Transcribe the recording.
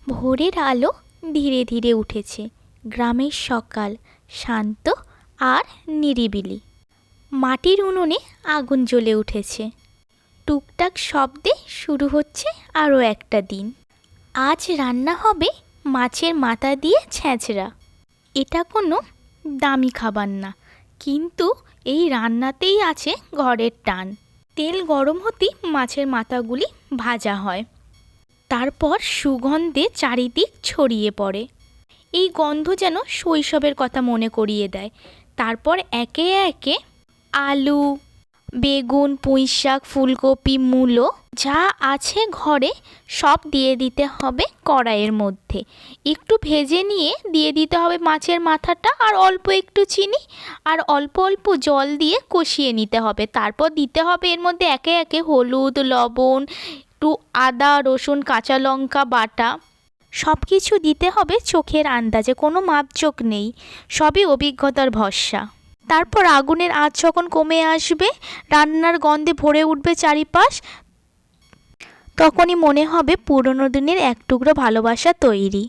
ভোরের আলো ধীরে ধীরে উঠেছে। গ্রামের সকাল শান্ত আর নিরিবিলি। মাটির উনুনে আগুন জ্বলে উঠেছে। টুকটাক শব্দে শুরু হচ্ছে আরও একটা দিন। আজ রান্না হবে মাছের মাথা দিয়ে ছ্যাঁচড়া। এটা কোনো দামি খাবার না, কিন্তু এই রান্নাতেই আছে ঘরের টান। তেল গরম হতেই মাছের মাথাগুলি ভাজা হয়, তারপর সুগন্ধে চারিদিক ছড়িয়ে পড়ে। এই গন্ধ যেন শৈশবের কথা মনে করিয়ে দেয়। তারপর একে একে আলু, বেগুন, পুঁইশাক, ফুলকপি, মূলো যা আছে ঘরে সব দিয়ে দিতে হবে কড়াইয়ের মধ্যে। একটু ভেজে নিয়ে দিয়ে দিতে হবে মাছের মাথাটা, আর অল্প একটু চিনি আর অল্প অল্প জল দিয়ে কষিয়ে নিতে হবে। তারপর দিতে হবে এর মধ্যে একে একে হলুদ, লবণ, একটু আদা, রসুন, কাঁচা লঙ্কা বাটা। সব কিছু দিতে হবে চোখের আন্দাজে, কোনো মাপজোক নেই, সবই অভিজ্ঞতার ভরসা। তারপর আগুনের আঁচ যখন কমে আসবে, রান্নার গন্ধে ভরে উঠবে চারিপাশ, তখনই মনে হবে পুরনো দিনের এক টুকরো ভালোবাসা তৈরি।